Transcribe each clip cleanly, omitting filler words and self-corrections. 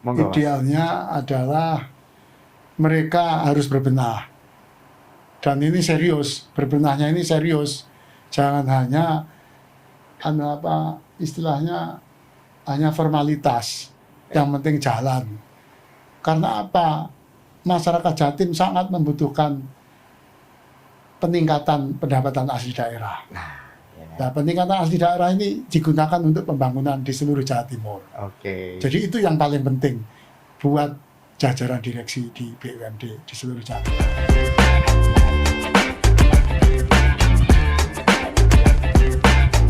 Monggo, Mas. Idealnya adalah mereka harus berbenah. Dan ini serius, berbenahnya ini serius. Jangan hanya istilahnya hanya formalitas. Yang penting jalan. Karena apa? Masyarakat Jatim sangat membutuhkan peningkatan pendapatan asli daerah. Ya kan? Nah, peningkatan asli daerah ini digunakan untuk pembangunan di seluruh Jawa Timur. Oke. Jadi itu yang paling penting buat jajaran direksi di BUMD di seluruh Jawa Timur.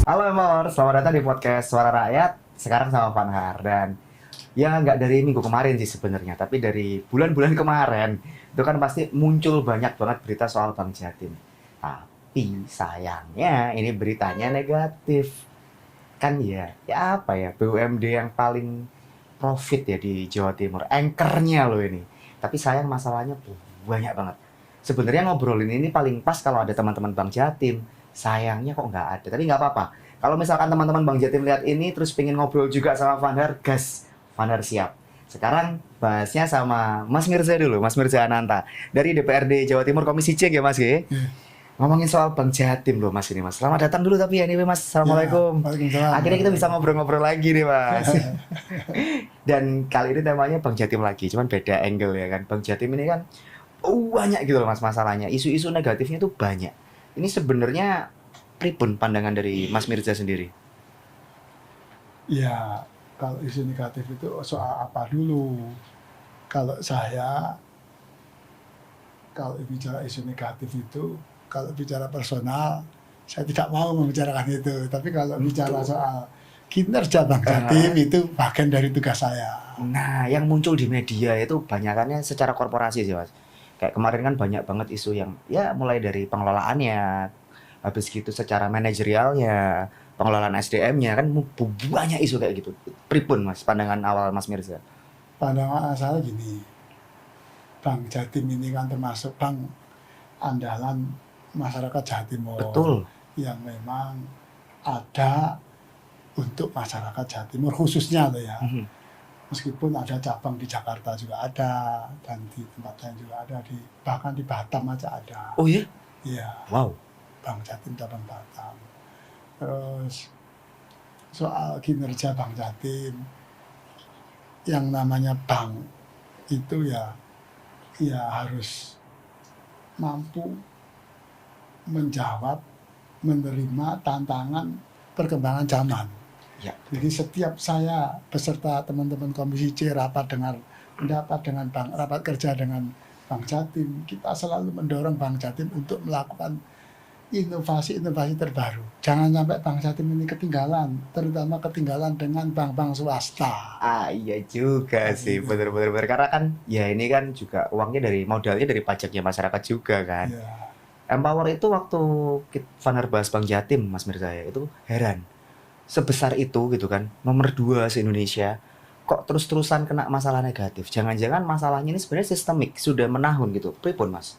Halo Emor, selamat datang di podcast Suara Rakyat. Sekarang sama Fanhar. Dan ya nggak dari minggu kemarin sih sebenarnya, tapi dari bulan-bulan kemarin itu kan pasti muncul banyak banget berita soal Bank Jatim. Tapi sayangnya ini beritanya negatif. Kan ya apa ya, BUMD yang paling profit ya di Jawa Timur, anchornya loh ini. Tapi sayang masalahnya banyak banget. Sebenarnya ngobrolin ini paling pas kalau ada teman-teman Bank Jatim. Sayangnya kok nggak ada, tapi nggak apa-apa. Kalau misalkan teman-teman Bank Jatim lihat ini terus pengen ngobrol juga sama Fanhar, gas, Fanhar siap. Sekarang bahasnya sama Mas Mirza dulu, Mas Mirza Ananta dari DPRD Jawa Timur Komisi C ya Mas ya. Ngomongin soal Bank Jatim loh Mas ini Mas. Selamat datang dulu tapi anyway Mas. Assalamualaikum. Waalaikumsalam. Akhirnya kita bisa ngobrol-ngobrol lagi nih Mas. Dan kali ini temanya Bank Jatim lagi, cuman beda angle ya kan. Bank Jatim ini kan banyak gitu loh Mas masalahnya. Isu-isu negatifnya tuh banyak. Ini sebenarnya pripun pandangan dari Mas Mirza sendiri? Ya, kalau isu negatif itu soal apa dulu? Kalau saya, kalau bicara isu negatif itu, kalau bicara personal, saya tidak mau membicarakan itu. Tapi kalau bicara soal kinerja Bank Jatim itu bagian dari tugas saya. Nah, yang muncul di media itu banyakannya secara korporasi sih Mas. Kayak kemarin kan banyak banget isu yang ya mulai dari pengelolaannya, habis gitu secara manajerialnya, pengelolaan SDM-nya kan banyak isu kayak gitu. Pripun Mas pandangan awal Mas Mirza? Pandangan saya gini, Bank Jatim ini kan termasuk bank andalan masyarakat Jawa Timur. Betul. Yang memang ada untuk masyarakat Jawa Timur khususnya loh ya. Meskipun ada cabang di Jakarta juga ada, dan di tempat lain juga ada, bahkan di Batam aja ada. Oh ya? Iya, Wow. Bank Jatim cabang Batam. Terus soal kinerja Bank Jatim, yang namanya bank itu ya harus mampu menjawab, menerima tantangan perkembangan zaman. Ya. Jadi setiap saya beserta teman-teman Komisi C rapat dengan rapat kerja dengan Bank Jatim, kita selalu mendorong Bank Jatim untuk melakukan inovasi-inovasi terbaru. Jangan sampai Bank Jatim ini ketinggalan, terutama ketinggalan dengan bank-bank swasta. Iya juga sih, bener-bener. Karena kan ya ini kan juga uangnya modalnya dari pajaknya masyarakat juga kan. Ya. Empower itu waktu Fanhar bahas Bank Jatim, Mas Mirza ya, itu heran. Sebesar itu gitu kan, nomor 2 se-Indonesia, kok terus-terusan kena masalah negatif. Jangan-jangan masalahnya ini sebenarnya sistemik, sudah menahun gitu. Pripun Mas?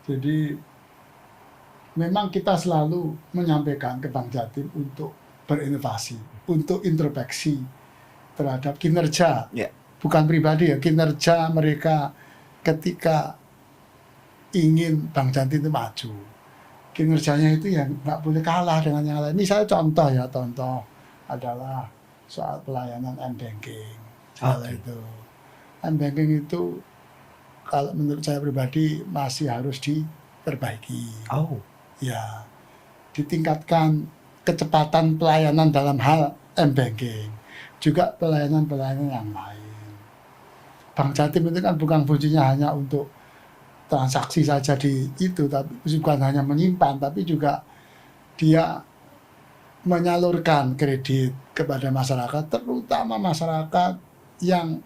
Jadi memang kita selalu menyampaikan ke Bank Jatim untuk berinovasi, untuk introspeksi terhadap kinerja, bukan pribadi ya, kinerja mereka ketika ingin Bank Jatim itu maju. Kinerjanya itu yang nggak boleh kalah dengan yang lain. Misalnya contoh adalah soal pelayanan M-Banking. Itu M-Banking itu kalau menurut saya pribadi masih harus diperbaiki. Ya, ditingkatkan kecepatan pelayanan dalam hal M-Banking, juga pelayanan-pelayanan yang lain. Bank Jatim itu kan bukan fungsinya hanya untuk transaksi saja tapi bukan hanya menyimpan, tapi juga dia menyalurkan kredit kepada masyarakat, terutama masyarakat yang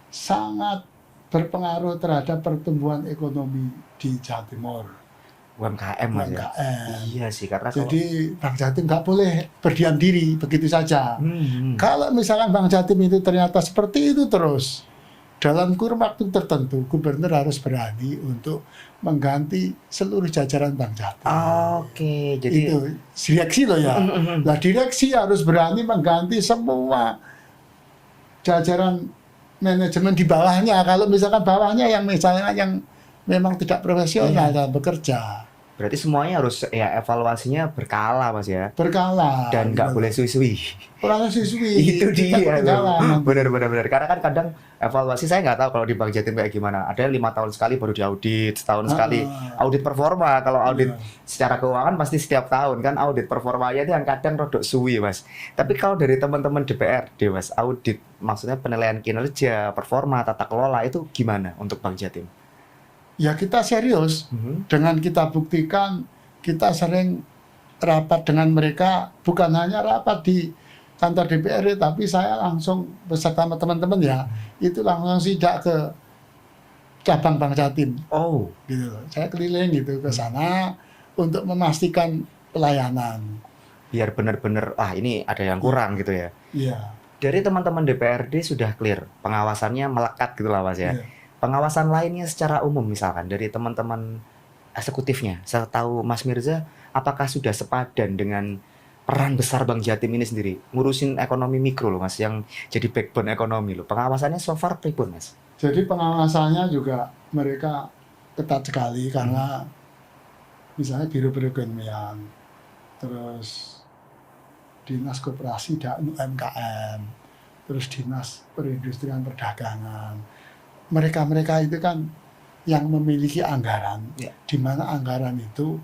sangat berpengaruh terhadap pertumbuhan ekonomi di Jawa Timur. UMKM Mas ya? Iya sih, karena jadi Bank Jatim nggak boleh berdiam diri begitu saja. Kalau misalkan Bank Jatim itu ternyata seperti itu terus, dalam kurun waktu tertentu, gubernur harus berani untuk mengganti seluruh jajaran Bank Jatim. Jadi itu direksi loh ya. Nah, direksi harus berani mengganti semua jajaran manajemen di bawahnya. Kalau misalkan bawahnya yang misalnya yang memang tidak profesional dalam bekerja, Berarti semuanya harus ya evaluasinya berkala Mas ya. berkala Dan nggak gitu. boleh suwi-suwi. Orang siswi Itu kita dia. ketinggalan. Benar. Karena kan kadang evaluasi saya nggak tahu kalau di Bank Jatim kayak gimana. Ada yang 5 tahun sekali baru diaudit, setahun sekali audit performa. Kalau audit secara keuangan pasti setiap tahun kan audit performanya itu yang kadang rodok suwi Mas. Tapi kalau dari teman-teman DPRD Mas, audit maksudnya penilaian kinerja, performa, tata kelola itu gimana untuk Bank Jatim? Ya kita serius dengan kita buktikan, kita sering rapat dengan mereka, bukan hanya rapat di kantor DPRD, tapi saya langsung beserta teman-teman ya, itu langsung sidak ke cabang Bank Jatim. Oh, Gitu. Saya keliling gitu ke sana untuk memastikan pelayanan. biar benar-benar ini ada yang kurang gitu ya. Iya. Dari teman-teman DPRD sudah clear, pengawasannya melekat gitu lah Mas ya. Iya. Pengawasan lainnya secara umum misalkan dari teman-teman eksekutifnya, setahu Mas Mirza, apakah sudah sepadan dengan peran besar Bank Jatim ini sendiri ngurusin ekonomi mikro loh Mas, yang jadi backbone ekonomi loh. Pengawasannya so far pripun Mas? Jadi pengawasannya juga mereka ketat sekali karena misalnya Biro Perekonomian, terus Dinas Koperasi dan UMKM, terus Dinas Perindustrian Perdagangan. Mereka itu kan yang memiliki anggaran, di mana anggaran itu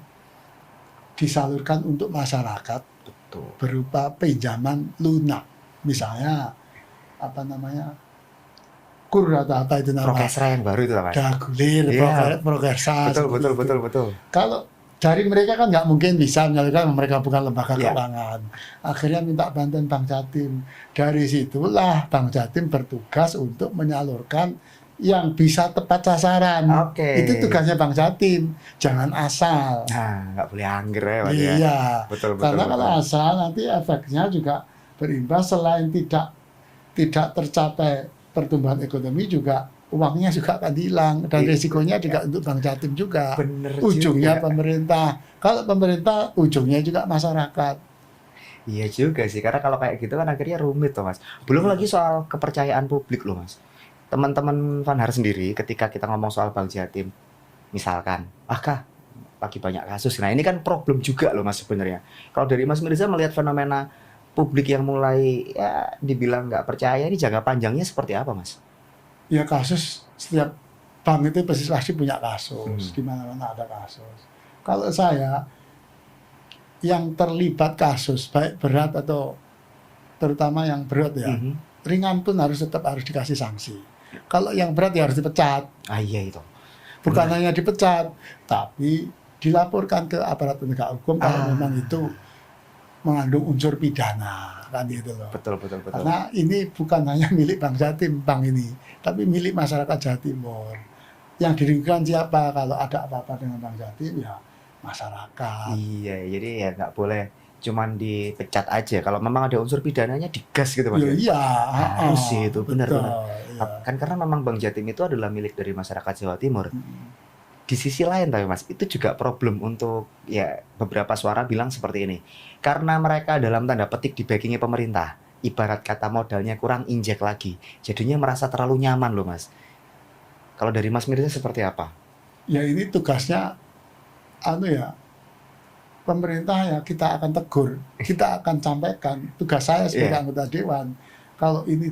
disalurkan untuk masyarakat Betul. berupa pinjaman lunak, misalnya apa namanya kur atau apa itu nama Prokesra yang baru itu lah Mas. dagulir, Iya. prokersa. Betul. Kalau dari mereka kan nggak mungkin bisa menyalurkan, mereka bukan lembaga Iya. keuangan. Akhirnya minta bantuan Bank Jatim. Dari situlah Bank Jatim bertugas untuk menyalurkan yang bisa tepat sasaran. Oke. Itu tugasnya Bank Jatim. Jangan asal. Nah, nggak boleh angger ya Mas ya. Iya. Betul. Karena kalau asal nanti efeknya juga berimbas, selain tidak tercapai pertumbuhan ekonomi, juga uangnya juga akan hilang dan risikonya juga untuk Bank Jatim juga. Bener Ujungnya juga. pemerintah. Kalau pemerintah, ujungnya juga masyarakat. Iya juga sih, karena kalau kayak gitu kan akhirnya rumit tuh Mas. Belum lagi soal kepercayaan publik loh Mas. Teman-teman Vanhar sendiri ketika kita ngomong soal Bank Jatim, misalkan, kah lagi banyak kasus. Nah ini kan problem juga loh Mas sebenarnya. Kalau dari Mas Mirza melihat fenomena publik yang mulai ya dibilang nggak percaya, ini jangka panjangnya seperti apa Mas? Ya kasus, setiap bank itu pasti punya kasus. Di mana-mana ada kasus. Kalau saya, yang terlibat kasus, baik berat atau terutama yang berat ya, ringan pun tetap harus dikasih sanksi. Kalau yang berat ya harus dipecat. Iya itu. Bukan hanya dipecat, tapi dilaporkan ke aparat penegak hukum kalau memang itu mengandung unsur pidana, kan gitu loh. Betul. Karena ini bukan hanya milik Bank Jatim, bank ini, tapi milik masyarakat Jawa Timur. Yang dirugikan siapa kalau ada apa-apa dengan Bank Jatim? Ya masyarakat. Iya, jadi ya nggak boleh cuman dipecat aja. Kalau memang ada unsur pidananya digas gitu Mas. Ya, iya, harus sih itu benar. iya. Kan karena memang Bank Jatim itu adalah milik dari masyarakat Jawa Timur. Di sisi lain tapi Mas, itu juga problem untuk ya beberapa suara bilang seperti ini. Karena mereka dalam tanda petik di backing-nya pemerintah, ibarat kata modalnya kurang injek lagi. Jadinya merasa terlalu nyaman loh Mas. Kalau dari Mas Mirza seperti apa? Ya ini tugasnya pemerintah ya kita akan tegur, kita akan sampaikan. Tugas saya sebagai anggota dewan, kalau ini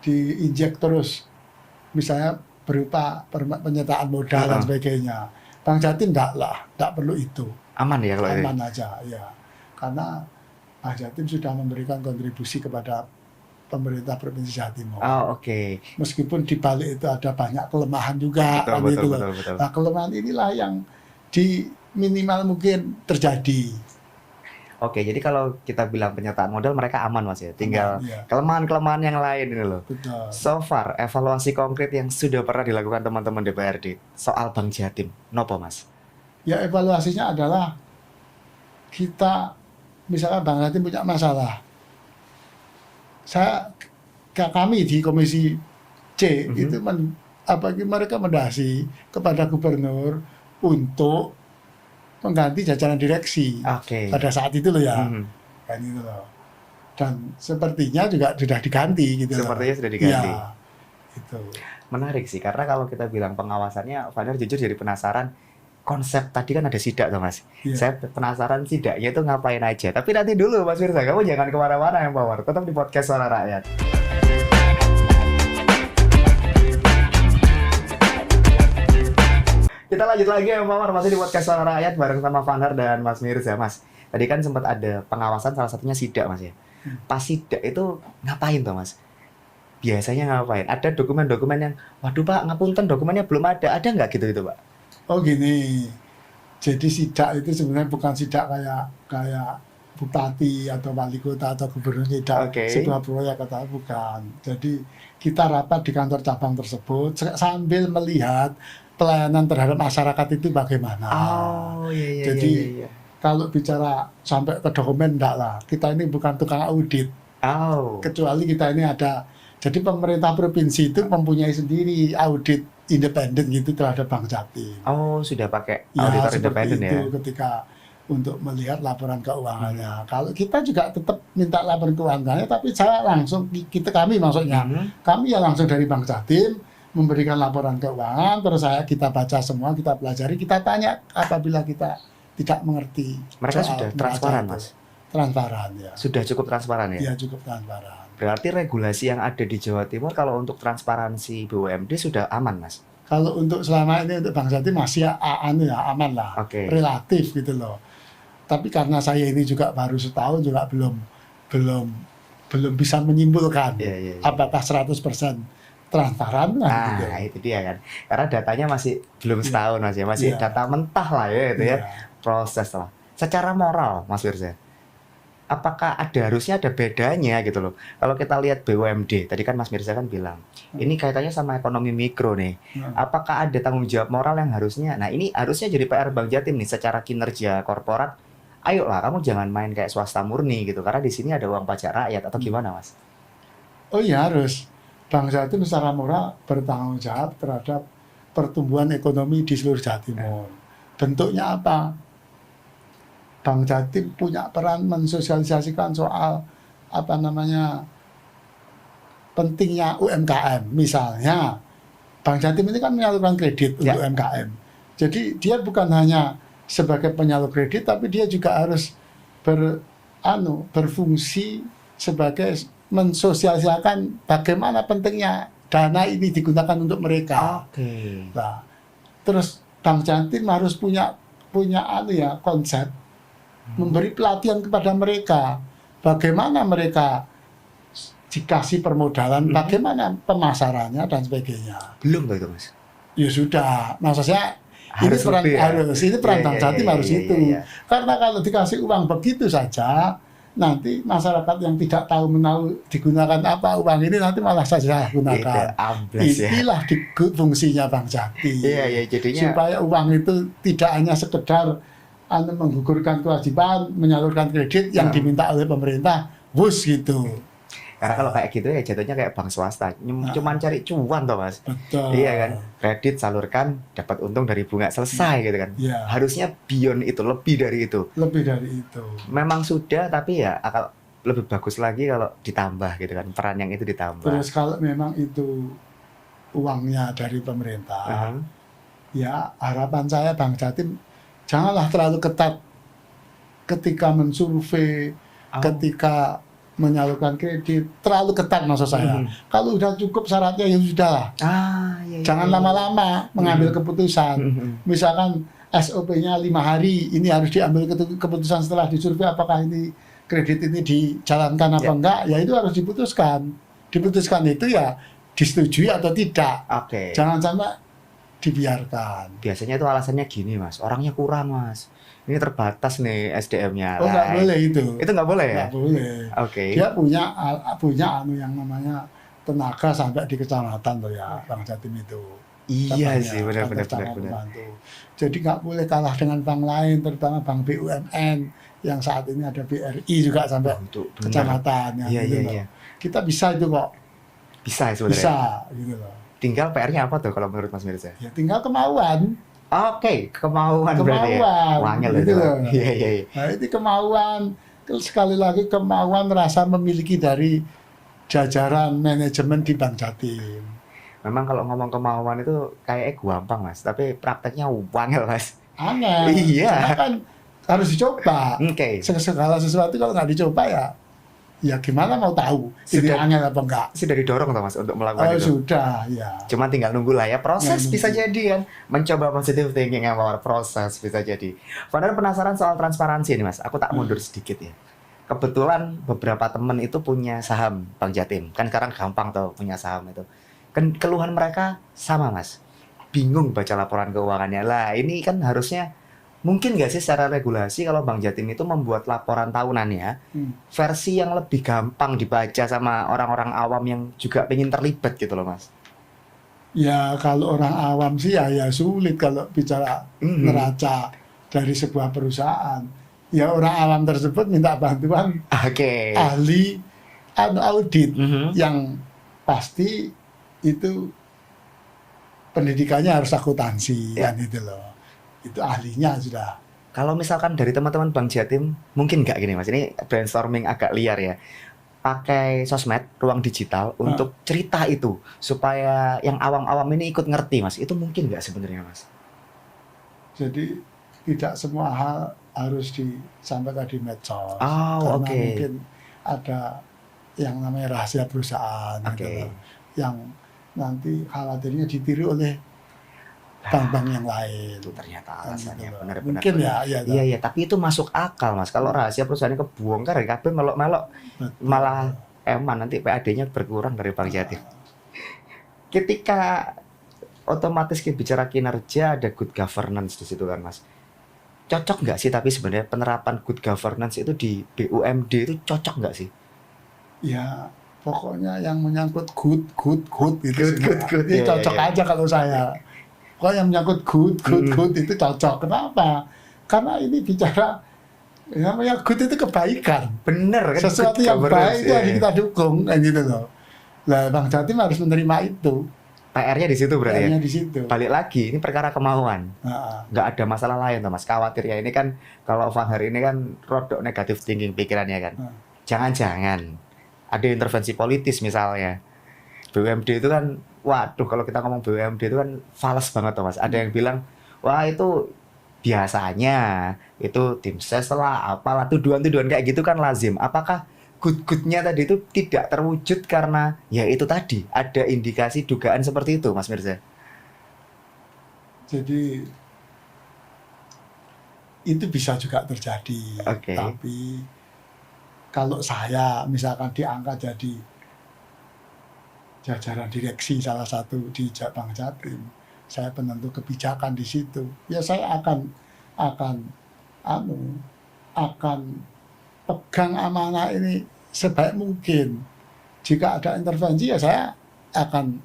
diinjek terus, misalnya berupa penyertaan modal dan sebagainya. Bank Jatim enggak perlu itu. Aman ya kalau aman aja, ya. Karena Bank Jatim sudah memberikan kontribusi kepada pemerintah Provinsi Jawa Timur. Oke. Meskipun di balik itu ada banyak kelemahan juga. Betul. Nah, kelemahan inilah yang minimal mungkin terjadi. Oke, jadi kalau kita bilang penyertaan modal mereka aman Mas ya. Tinggal kelemahan-kelemahan yang lain ini loh. Betul. So far, evaluasi konkret yang sudah pernah dilakukan teman-teman DPRD soal Bank Jatim, nopo Mas? Ya evaluasinya adalah kita, misalnya Bank Jatim punya masalah. Kami di Komisi C itu mereka mendasi kepada gubernur untuk mengganti jajaran direksi pada saat itu loh ya, kan itu loh. Dan sepertinya juga sudah diganti gitu. Sepertinya sudah diganti. Ya, itu. Menarik sih, karena kalau kita bilang pengawasannya, Vaner jujur jadi penasaran, konsep tadi kan ada sidak tuh Mas. Iya. Saya penasaran sidaknya itu ngapain aja. Tapi nanti dulu Mas Firza, kamu jangan kemana-mana yang Power. Tetap di podcast Suara Rakyat. Kita lanjut lagi ya Power, masih di podcast Suara Rakyat bareng sama Vaner dan Mas Mirza. Mas, tadi kan sempat ada pengawasan, salah satunya sidak Mas ya. Pas sidak itu ngapain tuh Mas? Biasanya ngapain? Ada dokumen-dokumen yang, waduh Pak, ngapunten dokumennya belum ada nggak gitu itu Pak? Oh gini, jadi sidak itu sebenarnya bukan sidak kayak bupati atau wali kota atau gubernur, tidak sebuah proyek atau bukan. Jadi kita rapat di kantor cabang tersebut sambil melihat pelayanan terhadap masyarakat itu bagaimana. Oh iya. Jadi kalau bicara sampai ke dokumen enggak lah, kita ini bukan tukang audit. Kecuali kita ini ada. Jadi pemerintah provinsi itu mempunyai sendiri audit independen gitu terhadap Bank Jatim. Oh, sudah pakai auditor independen ya? Ketika untuk melihat laporan keuangannya. Kalau kita juga tetap minta laporan keuangannya, tapi kami maksudnya, kami ya langsung dari Bank Jatim memberikan laporan keuangan, terus kita baca semua, kita pelajari, kita tanya apabila kita tidak mengerti. Mereka sudah transparan, Mas? Transparan, ya. Sudah cukup transparan ya? Iya, cukup transparan. Berarti regulasi yang ada di Jawa Timur kalau untuk transparansi BUMD sudah aman, Mas? Kalau untuk selama ini untuk Bank Jatim masih aman lah, relatif gitu loh. Tapi karena saya ini juga baru setahun juga belum bisa menyimpulkan apakah 100% transparan gitu. Itu dia kan. Karena datanya masih belum setahun Mas ya, masih data mentah lah ya itu ya. Proses lah. Secara moral Mas Firza, apakah harusnya ada bedanya gitu loh. Kalau kita lihat BUMD, tadi kan Mas Mirza kan bilang, ini kaitannya sama ekonomi mikro nih. Apakah ada tanggung jawab moral yang harusnya, nah ini harusnya jadi PR Bank Jatim nih secara kinerja korporat. Ayolah, kamu jangan main kayak swasta murni gitu, karena di sini ada uang pajak rakyat atau gimana Mas? Oh iya harus. Bank Jatim secara moral bertanggung jawab terhadap pertumbuhan ekonomi di seluruh Jawa Timur. Bentuknya apa? Bank Jatim punya peran mensosialisasikan soal pentingnya UMKM. Misalnya Bank Jatim ini kan menyalurkan kredit untuk UMKM. Jadi dia bukan hanya sebagai penyalur kredit, tapi dia juga harus berfungsi sebagai mensosialisasikan bagaimana pentingnya dana ini digunakan untuk mereka. Nah, terus Bank Jatim harus punya konsep memberi pelatihan kepada mereka, bagaimana mereka dikasih permodalan, bagaimana pemasarannya dan sebagainya. Belum tuh itu Mas? Ya sudah, maksudnya ini peran Bank Jatim harus itu. Karena kalau dikasih uang begitu saja, nanti masyarakat yang tidak tahu digunakan apa uang ini nanti malah saja gunakan. Inilah fungsinya Bank Jatim. Jadinya supaya uang itu tidak hanya sekedar menggugurkan kewajiban menyalurkan kredit yang diminta oleh pemerintah, gitu. Karena kalau kayak gitu ya jatuhnya kayak bank swasta, cuman cari cuan toh Mas. Betul. Iya kan, kredit salurkan dapat untung dari bunga selesai gitu kan. Harusnya beyond itu, lebih dari itu. Lebih dari itu. Memang sudah, tapi ya akan lebih bagus lagi kalau ditambah gitu kan, peran yang itu ditambah. Terus kalau memang itu uangnya dari pemerintah, ya harapan saya Bank Jatim janganlah terlalu ketat ketika mensurvei, ketika menyalurkan kredit, terlalu ketat maksud saya. Kalau udah cukup syaratnya ya sudah lah. Jangan lama-lama mengambil keputusan. Misalkan SOP-nya 5 hari, ini harus diambil keputusan setelah disurvei apakah ini kredit ini dijalankan apa enggak, ya itu harus diputuskan. Diputuskan itu ya disetujui atau tidak. Jangan sampai dibiarkan. Biasanya itu alasannya gini Mas, orangnya kurang Mas. Ini terbatas nih SDM-nya. Oh nggak boleh itu. Itu nggak boleh ya? Nggak boleh. Dia punya yang namanya tenaga sampai di kecamatan loh ya, Bank Jatim itu. Iya sih, benar. Jadi nggak boleh kalah dengan bank lain, terutama bank BUMN yang saat ini ada BRI juga sampai kecamatan. Iya. Kita bisa itu kok. Bisa sebenarnya. Bisa gitu loh. Tinggal PR-nya apa tuh kalau menurut Mas Mirza? Ya tinggal kemauan. Kemauan berarti ya. Gitu loh. Iya. Nah, itu kemauan sekali lagi kemauan rasa memiliki dari jajaran manajemen di Bank Jatim. Memang kalau ngomong kemauan itu kayaknya gampang Mas, tapi prakteknya wangel Mas. Angel. Iya. Karena kan harus dicoba. Oke. Segala sesuatu kalau nggak dicoba ya gimana mau tahu ini angel apa enggak. Sudah didorong toh Mas untuk melakukan itu? Sudah, ya. Cuma tinggal nunggu lah ya, proses Ya, bisa nunggu. jadi kan. Mencoba positive thinking yang power, proses bisa jadi. Padahal penasaran soal transparansi nih Mas, aku tak mundur sedikit ya. Kebetulan beberapa temen itu punya saham Bank Jatim. Kan sekarang gampang tuh punya saham itu. Kan keluhan mereka sama Mas. Bingung baca laporan keuangannya. Lah ini kan harusnya mungkin nggak sih secara regulasi kalau Bank Jatim itu membuat laporan tahunannya versi yang lebih gampang dibaca sama orang-orang awam yang juga pengen terlibat gitu loh Mas. Ya kalau orang awam sih ya sulit kalau bicara neraca dari sebuah perusahaan. Ya orang awam tersebut minta bantuan Oke. ahli audit Mhm. yang pasti itu pendidikannya harus akuntansi Ya. kan itu loh. Itu ahlinya sudah. Kalau misalkan dari teman-teman Bank Jatim, mungkin nggak gini Mas, ini brainstorming agak liar ya. Pakai sosmed, ruang digital untuk cerita itu supaya yang awam-awam ini ikut ngerti Mas. Itu mungkin nggak sebenarnya Mas? Jadi tidak semua hal harus disampaikan di medsos. Oh, Karena oke. mungkin ada yang namanya rahasia perusahaan gitu Oke. loh, yang nanti khawatirnya ditiru oleh bank-bank yang lain. Itu ternyata Kan alasannya gitu loh. benar-benar. Mungkin ya, Iya, iya, tapi itu masuk akal Mas. Kalau rahasia perusahaan kebongkar ya kabeh melok-melok Betul. malah eman nanti PAD-nya berkurang dari Bank Jatim. Ketika otomatis kita bicara kinerja ada good governance di situ kan Mas. Cocok nggak sih tapi sebenarnya penerapan good governance itu di BUMD itu cocok nggak sih? Ya pokoknya yang menyangkut good itu Good, semua. good. Ini Iya, cocok iya, iya. aja kalau saya. Pokoknya yang menyangkut good itu cocok. Kenapa? Karena ini bicara yang namanya good itu kebaikan. Bener kan? Sesuatu good yang governance, baik itu iya, harus iya. kita dukung kan gitu loh. Lah Bang Jatim harus menerima itu. PR-nya di situ berarti ya. PR-nya di situ. Balik lagi ini perkara kemauan. Nah, Nggak ada masalah lain tuh Mas. Khawatir ya ini kan kalau Fahar ini kan rodok negatif thinking pikirannya kan. Hmm. Jangan-jangan ada intervensi politis misalnya. BUMD itu kan, waduh kalau kita ngomong BUMD itu kan fals banget tuh Mas. Ada yang bilang, wah itu biasanya itu tim ses lah, apalah tuduhan-tuduhan kayak gitu kan lazim. Apakah good-goodnya tadi itu tidak terwujud karena ya itu tadi ada indikasi dugaan seperti itu Mas Mirza? jadi itu bisa juga terjadi. Oke. Tapi kalau saya misalkan diangkat jadi jajaran direksi salah satu di Bank Jatim, saya penentu kebijakan di situ. Ya saya akan pegang amanah ini sebaik mungkin. Jika ada intervensi ya saya akan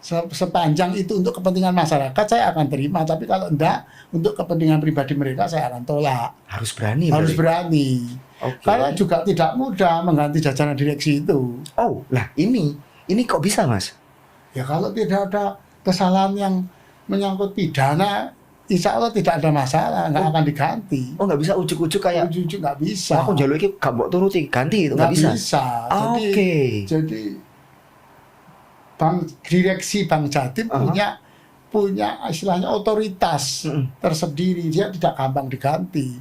sepanjang itu untuk kepentingan masyarakat saya akan terima, tapi kalau enggak untuk kepentingan pribadi mereka saya akan tolak. Harus berani Harus berarti? berani. Oke. Karena juga tidak mudah mengganti jajaran direksi itu. Oh, lah ini kok bisa Mas? Ya kalau tidak ada kesalahan yang menyangkut pidana, insya Allah tidak ada masalah, nggak akan diganti. Oh nggak bisa ujuk-ujuk kayak Ujung-ujung nggak bisa. aku jalur ini gak mau turuti ganti itu Nggak nggak bisa. bisa. Ah, Jadi, Oke. jadi direksi Bank Jatim punya istilahnya otoritas tersendiri. Dia tidak gampang diganti.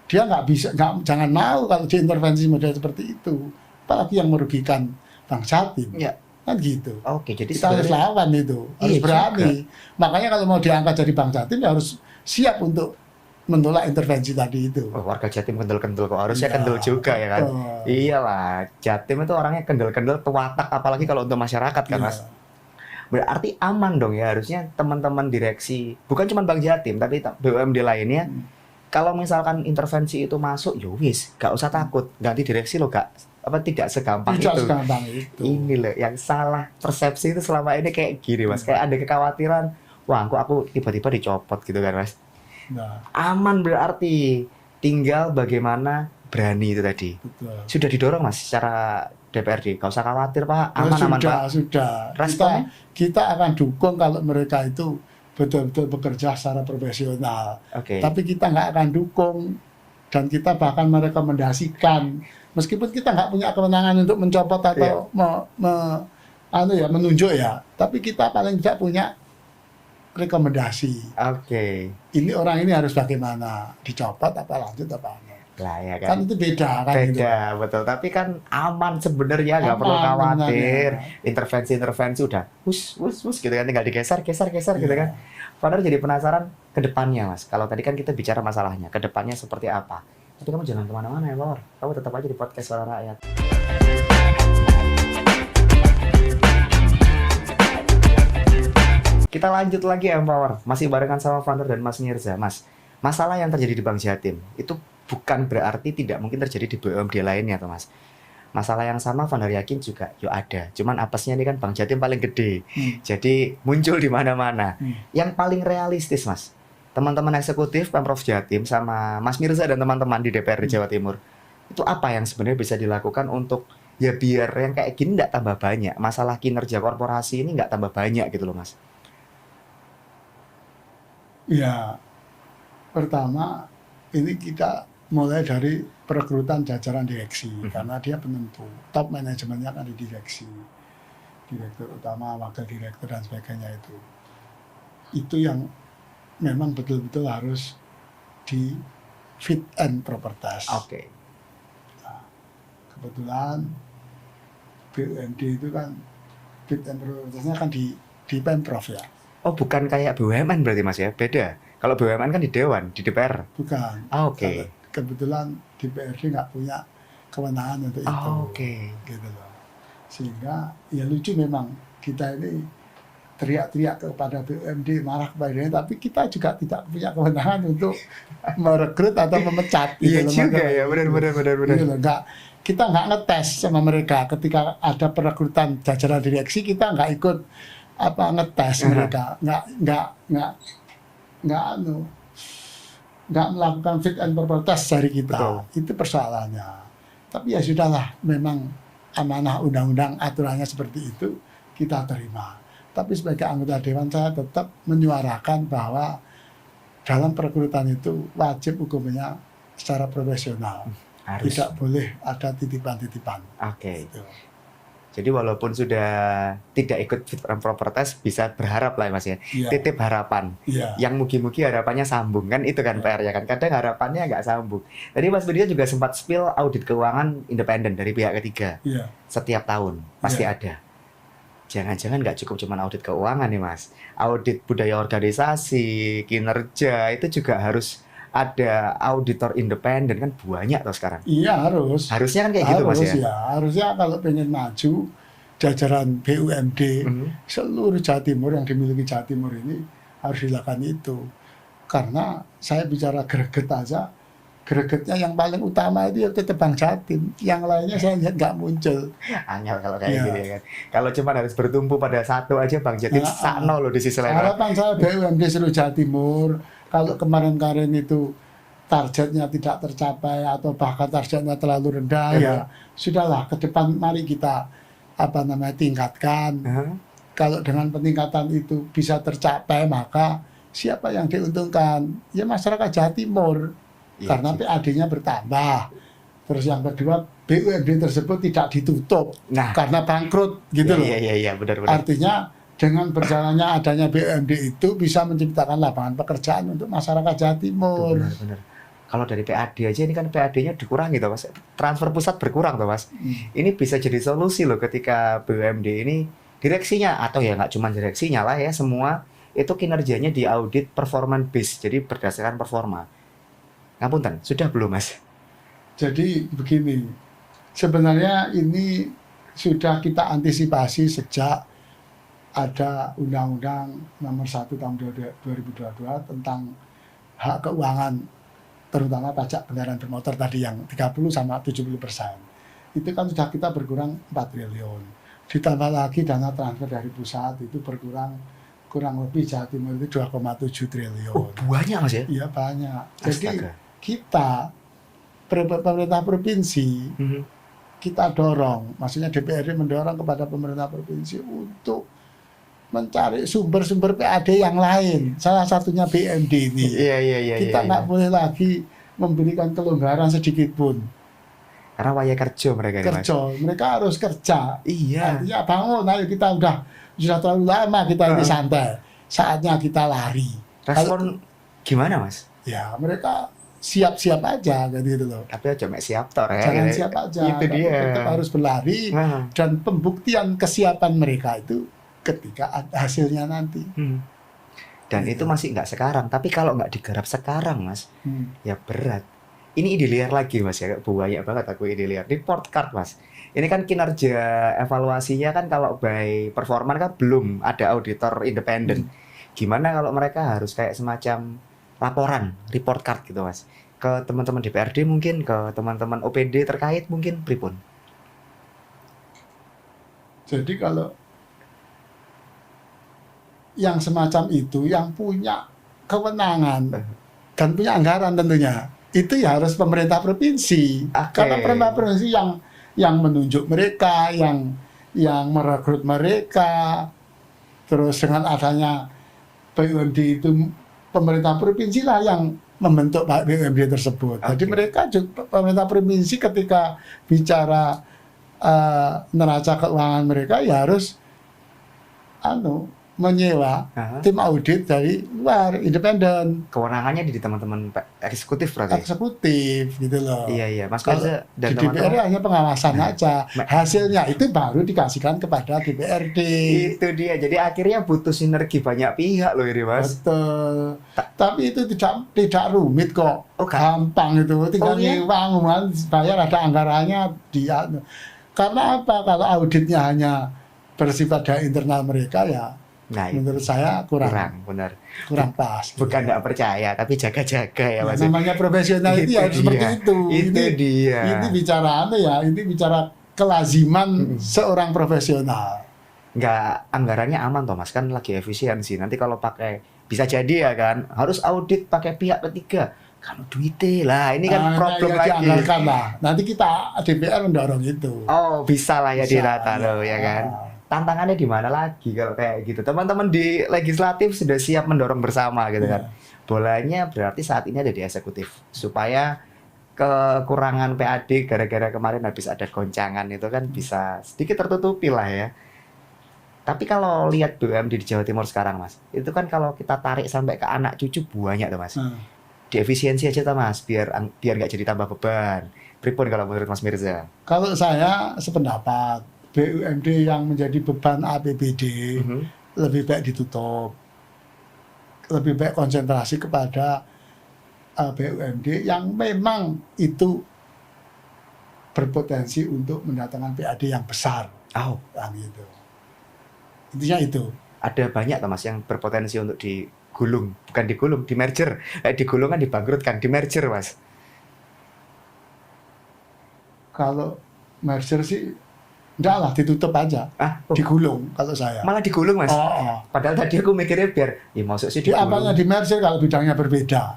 Dia nggak bisa, jangan mau kalau diintervensi model seperti itu. Apalagi yang merugikan Bank Jatim. Ya. Kan gitu. Oke, jadi Kita harus sebenarnya lawan itu, harus Iya berani. Makanya kalau mau diangkat jadi Bank Jatim ya harus siap untuk menolak intervensi tadi itu. oh, warga Jatim kendel-kendel kok harusnya Iya, kendel juga ya kan. betul. Iyalah, Jatim itu orangnya kendel-kendel tuatak apalagi kalau untuk masyarakat kan Iya. Mas. Berarti aman dong ya harusnya teman-teman direksi bukan cuma Bank Jatim tapi BUMD lainnya kalau misalkan intervensi itu masuk ya wis gak usah takut ganti direksi lo gak tidak segampang Tidak itu. segampang itu. Ini loh yang salah persepsi itu selama ini kayak gini Mas, kayak ada kekhawatiran wah aku tiba-tiba dicopot gitu kan Mas. Nah, Aman berarti tinggal bagaimana berani itu tadi. betul. Sudah didorong Mas secara DPRD, gak usah khawatir Pak, Ya, aman-aman sudah, Pak. sudah. Responnya? Kita akan dukung kalau mereka itu betul-betul bekerja secara profesional. Oke. Tapi kita nggak akan dukung Dan kita bahkan merekomendasikan, meskipun kita nggak punya kewenangan untuk mencopot atau menunjuk ya, tapi kita paling tidak punya rekomendasi. Oke. Ini orang ini harus bagaimana, dicopot apa lanjut apa enggak. Lah ya Kan itu beda kan. Beda, betul. Tapi kan aman sebenarnya, nggak perlu khawatir. Intervensi udah wus gitu kan, tinggal digeser gitu kan. Founder jadi penasaran ke depannya, Mas. Kalau tadi kan kita bicara masalahnya, ke depannya seperti apa. Tapi kamu jangan kemana-mana ya, Power. Kamu tetap aja di podcast Suara Rakyat. Kita lanjut lagi Empower, masih barengan sama founder dan Mas Mirza. Mas, masalah yang terjadi di Bank Jatim itu bukan berarti tidak mungkin terjadi di BUMD lainnya, tuh Mas. Masalah yang sama founder yakin juga ada. Cuman apesnya ini kan Bank Jatim paling gede. Jadi muncul di mana-mana. Yang paling realistis, Mas, teman-teman eksekutif Pemprov Jatim sama Mas Mirza dan teman-teman di DPRD Jawa Timur, itu apa yang sebenarnya bisa dilakukan untuk ya biar yang kayak gini nggak tambah banyak, masalah kinerja korporasi ini nggak tambah banyak gitu loh, Mas? Ya, pertama ini kita mulai dari perekrutan jajaran direksi, karena dia penentu. Top manajemennya kan di direksi, direktur utama, wakil direktur dan sebagainya itu. Itu yang memang betul-betul harus di fit and proper test. Oke. Nah, kebetulan BUMD itu kan fit and proper testnya kan di Pemprov ya. Oh, bukan kayak BUMN berarti, Mas ya? Beda. Kalau BUMN kan di Dewan, di DPR. Bukan. Oke. Kebetulan DPRD nggak punya kewenangan untuk itu. Oke. Gitu loh. Sehingga ya lucu memang kita ini teriak-teriak kepada BUMD, marah kepada dia, tapi kita juga tidak punya kewenangan untuk merekrut atau memecat. Iya juga ya, benar. Gitu loh. Kita nggak ngetes sama mereka ketika ada perekrutan jajaran direksi, kita nggak ikut ngetes mereka, nggak melakukan fit and proper test dari kita. Betul. Itu persoalannya. Tapi ya sudahlah, memang amanah undang-undang aturannya seperti itu, kita terima. Tapi sebagai anggota dewan saya tetap menyuarakan bahwa dalam perekrutan itu wajib hukumnya secara profesional. Harus. Tidak boleh ada titipan-titipan. Oke. Gitu. Jadi walaupun sudah tidak ikut fit and proper test, bisa berharap lah, Mas ya. Iya. Titip harapan. Iya. Yang mugi-mugi harapannya sambung, kan itu kan PR ya kan. Kadang harapannya nggak sambung. Tadi Mas Budi juga sempat spill audit keuangan independen dari pihak ketiga. Iya. Setiap tahun pasti Iya. ada. Jangan-jangan nggak cukup cuma audit keuangan nih, Mas. Audit budaya organisasi, kinerja, itu juga harus ada auditor independen, kan banyak tuh sekarang. Iya, harus. Harusnya kan kayak gitu, Mas ya. Ya. Harusnya kalau pengen maju, jajaran BUMD seluruh Jawa Timur yang dimiliki Jawa Timur ini harus dilakukan itu. Karena saya bicara greget aja, gregetnya yang paling utama itu ya tetap Bank Jatim. Yang lainnya saya lihat nggak muncul. Angel kalau kayak gitu ya kan. Kalau cuma harus bertumpu pada satu aja, Bank Jatim sakno loh di sisi lain. Harapan saya BUMD seluruh Jawa Timur, kalau kemarin-kemarin itu targetnya tidak tercapai atau bahkan targetnya terlalu rendah, ya sudahlah, ke depan mari kita tingkatkan. Kalau dengan peningkatan itu bisa tercapai, maka siapa yang diuntungkan? Ya masyarakat Jawa Timur, karena PAD-nya bertambah. Terus yang kedua, BUMD tersebut tidak ditutup karena bangkrut, gitu loh. Iya, benar. Artinya dengan berjalannya adanya BUMD itu bisa menciptakan lapangan pekerjaan untuk masyarakat Jawa Timur. Benar. Kalau dari PAD aja, ini kan PAD-nya dikurangi toh, Mas. Transfer pusat berkurang toh, Mas. Ini bisa jadi solusi loh ketika BUMD ini direksinya, atau ya nggak cuma direksinya lah ya, semua itu kinerjanya diaudit performance based, jadi berdasarkan performa. Ngapunten, sudah belum, Mas? Jadi begini, sebenarnya ini sudah kita antisipasi sejak ada Undang-Undang Nomor 1 Tahun 2022 tentang hak keuangan, terutama pajak kendaraan bermotor tadi yang 30 sama 70%. Itu kan sudah kita berkurang 4 triliun. Ditambah lagi dana transfer dari pusat itu berkurang kurang lebih Jawa Timur itu 2,7 triliun. Oh, banyak, Mas ya? Iya, banyak. Jadi Astaga. kita pemerintah provinsi kita dorong, maksudnya DPRD mendorong kepada pemerintah provinsi untuk mencari sumber-sumber PAD yang lain, salah satunya BUMD ini. Iya. Kita nggak boleh lagi memberikan kelonggaran sedikit pun. Karena waya kerja mereka ini, Mas. Kerja, mereka harus kerja. Iya. Artinya bangun, ayo kita sudah terlalu lama kita ini santai. Saatnya kita lari. Respon gimana, Mas? Ya, mereka siap-siap aja gitu loh. Tapi aja mek siap tor ya. Jangan gitu. siap aja. Itu dia. Tetap harus berlari dan pembuktian kesiapan mereka itu ketika ada hasilnya nanti. Dan itu masih nggak sekarang. Tapi kalau nggak digarap sekarang, Mas, ya berat. Ini ide liar lagi, Mas, ya. Buaya banget aku ide liar. Report card, Mas. Ini kan kinerja evaluasinya kan kalau by performan kan belum ada auditor independen. Gimana kalau mereka harus kayak semacam laporan, report card gitu, Mas. Ke teman-teman DPRD mungkin, ke teman-teman OPD terkait mungkin, pripun? Jadi kalau yang semacam itu, yang punya kewenangan dan punya anggaran tentunya, itu ya harus pemerintah provinsi. Karena pemerintah provinsi yang menunjuk mereka, yang merekrut mereka. Terus dengan adanya BUMD itu, pemerintah provinsi lah yang membentuk BUMD tersebut. Jadi mereka juga, pemerintah provinsi ketika bicara neraca keuangan mereka ya harus menyewa tim audit dari luar independen. Kewenangannya di teman-teman eksekutif berarti. Eksekutif gitu loh. Iya, Mas. Kalau dan di DPR hanya pengawasan aja. Hasilnya itu baru dikasihkan kepada DPRD. Itu dia. Jadi akhirnya butuh sinergi banyak pihak loh ini, Mas. Betul. Tapi itu tidak rumit kok. Gampang itu. Tinggal nyewa, bayar, ada anggarannya dia. Karena apa? Kalau auditnya hanya bersifat dari internal mereka ya. Nah, menurut saya kurang pas. Bukan nggak percaya, tapi jaga-jaga ya, Mas. Namanya profesional itu ya seperti itu. Ini bicara ini bicara kelaziman seorang profesional. Nggak, anggarannya aman toh, Mas, kan lagi efisiensi. Nanti kalau pakai, bisa jadi ya kan, harus audit pakai pihak ketiga. Kalau duitnya lah, ini kan problem lagi. Dianggarkan lah. Nanti kita DPR mendorong itu. Oh, bisa lah ya dirata loh, ya kan. Tantangannya di mana lagi kalau kayak gitu? Teman-teman di legislatif sudah siap mendorong bersama gitu kan. Bolanya berarti saat ini ada di eksekutif supaya kekurangan PAD gara-gara kemarin habis ada goncangan itu kan bisa sedikit tertutupi lah ya. Tapi kalau lihat BUMD di Jawa Timur sekarang, Mas, itu kan kalau kita tarik sampai ke anak cucu banyak tuh, Mas. Di efisiensi aja tuh, Mas, biar nggak jadi tambah beban. Pripun kalau menurut Mas Mirza? Kalau saya sependapat, BUMD yang menjadi beban APBD lebih baik ditutup, lebih baik konsentrasi kepada BUMD yang memang itu berpotensi untuk mendatangkan PAD yang besar. Gitu. Intinya itu. Ada banyak Mas yang berpotensi untuk digulung, bukan digulung, di merger. Digulung kan dibangkrutkan, di merger, Mas. Kalau merger sih enggak lah, ditutup aja. Digulung kalau saya. Malah digulung, Mas. Padahal tadi aku mikirnya biar maksud sih digulung. Apanya di merger kalau bidangnya berbeda.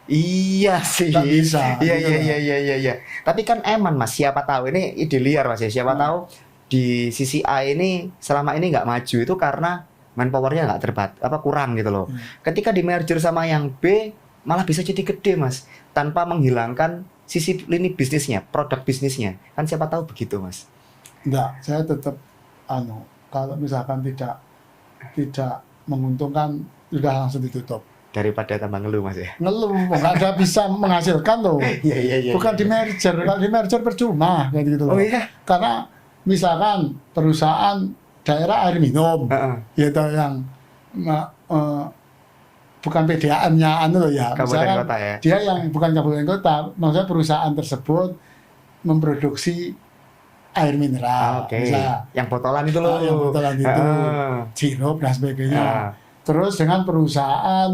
Iya sih. Nggak bisa. Iya. Tapi kan eman, Mas, siapa tahu ini ide liar, Mas, ya. Siapa tahu di sisi A ini selama ini nggak maju itu karena manpowernya nggak kurang gitu loh. Ketika di merger sama yang B malah bisa jadi gede, Mas, tanpa menghilangkan sisi lini bisnisnya, produk bisnisnya. Kan siapa tahu begitu, Mas. Enggak, saya tetap kalau misalkan tidak menguntungkan sudah langsung ditutup. Daripada tambah ngeluh, Mas, ya. Ngeluh, nggak ada bisa menghasilkan loh. Iya. Bukan di merger, kalau di merger percuma kayak gitu loh. Iya. Karena misalkan perusahaan daerah air minum, yaitu yang bukan PDAM-nya loh ya. Kabupaten kota ya. Dia yang bukan kabupaten kota, maksudnya perusahaan tersebut memproduksi air mineral, yang botolan itu loh, yang botolan itu, sirup dan sebagainya. Terus dengan perusahaan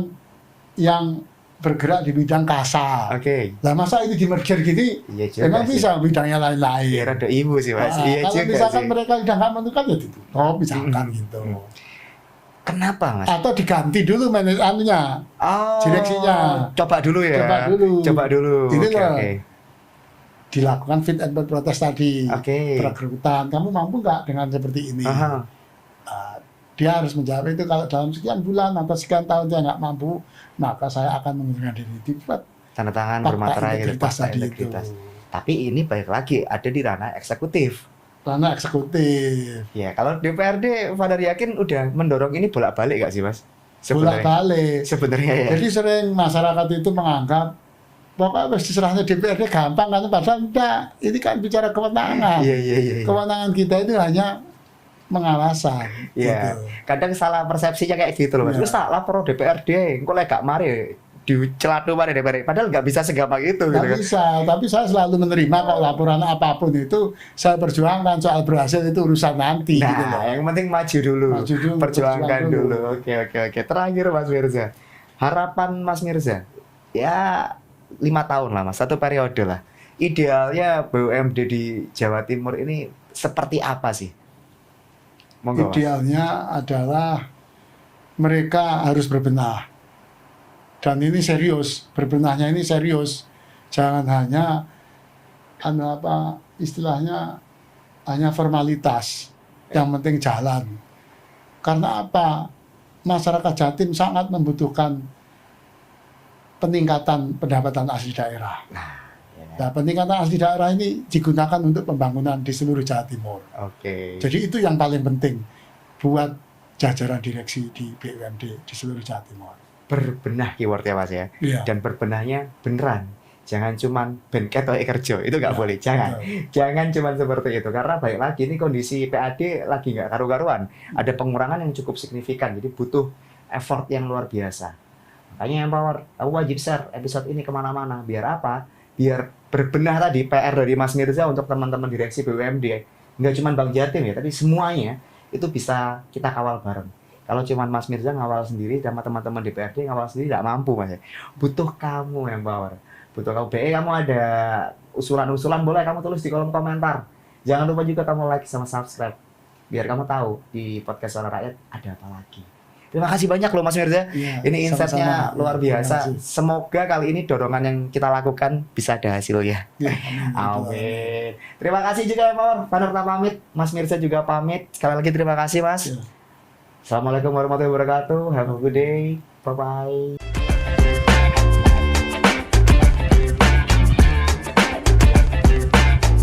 yang bergerak di bidang kasa. Lah masa ini di merger gini, memang bisa bidangnya lain-lain. Iya, ada ibu sih, Mas. Kalau misalkan mereka sudah nggak menentukan ya ditutup, misalkan gitu. Kenapa, Mas? Atau diganti dulu manajemennya, direksinya. Coba dulu ya. Coba dulu. Ini loh. Dilakukan fit and proper protest tadi, perekrutan. Kamu mampu nggak dengan seperti ini? Dia harus menjawab itu. Kalau dalam sekian bulan atau sekian tahun dia nggak mampu, maka saya akan mengundurkan diri. Dibuat tanda tangan fakta bermaterai gitu, integritas fakta tadi itu. integritas. Tapi ini balik lagi ada di ranah eksekutif. Ranah eksekutif. Ya, kalau DPRD Father yakin udah mendorong ini bolak-balik nggak sih, Mas? Sebenarnya. Bolak-balik. Sebenarnya ya. Jadi sering masyarakat itu menganggap pokoknya harus diserahnya DPRD gampang kan, padahal enggak. Ini kan bicara kewenangan. Iya. Kewenangan kita itu hanya pengawasan. Iya. Gitu. Kadang salah persepsinya kayak gitu loh, Mas. Iya. Terus tak lapor DPRD, engko lek gak mari dicelatu mari DPRD. Padahal nggak bisa segampang itu gitu Nggak kan. bisa, tapi saya selalu menerima kok laporan apapun itu saya perjuangkan, soal berhasil itu urusan nanti. Gitu loh. Nah, yang penting maju dulu. Maju dulu, Perjuangkan perjuang dulu. dulu. Oke. Terakhir Mas Mirza. Harapan Mas Mirza. Ya 5 tahun lah Mas, 1 periode lah. Idealnya BUMD di Jawa Timur ini seperti apa sih? Monggo, Mas. Idealnya adalah mereka harus berbenah. Dan ini serius, berbenahnya ini serius. Jangan hanya istilahnya hanya formalitas. Yang penting jalan. Karena apa? Masyarakat Jatim sangat membutuhkan peningkatan pendapatan asli daerah. Nah, peningkatan asli daerah ini digunakan untuk pembangunan di seluruh Jawa Timur. Oke. Jadi itu yang paling penting buat jajaran direksi di BUMD di seluruh Jawa Timur. Berbenah keywordnya Mas ya. Iya. Dan berbenahnya beneran. Jangan cuman ben ketok kerja, itu nggak Ya, boleh. Jangan. betul. Jangan cuman seperti itu. Karena baik lagi ini kondisi PAD lagi nggak karu-karuan. Ada pengurangan yang cukup signifikan. Jadi butuh effort yang luar biasa. Makanya Empower, aku wajib share episode ini kemana-mana. Biar apa? Biar berbenah tadi PR dari Mas Mirza untuk teman-teman direksi BUMD. Nggak cuma Bang Jatim ya, tapi semuanya itu bisa kita kawal bareng. Kalau cuma Mas Mirza ngawal sendiri sama teman-teman DPRD ngawal sendiri nggak mampu Mas. Butuh kamu Empower. Butuh kamu. Kamu ada usulan-usulan boleh kamu tulis di kolom komentar. Jangan lupa juga kamu like sama subscribe. Biar kamu tahu di podcast Suara Rakyat ada apa lagi. Terima kasih banyak loh Mas Mirza. Iya, Ini insight-nya sama-sama. luar Terima biasa. kasih. Semoga kali ini dorongan yang kita lakukan bisa ada hasilnya. Ya, Amin. Terima kasih juga Empower. Panorta pamit, Mas Mirza juga pamit. Sekali lagi terima kasih Mas. Ya. Assalamualaikum warahmatullahi wabarakatuh. Have a good day. Bye bye.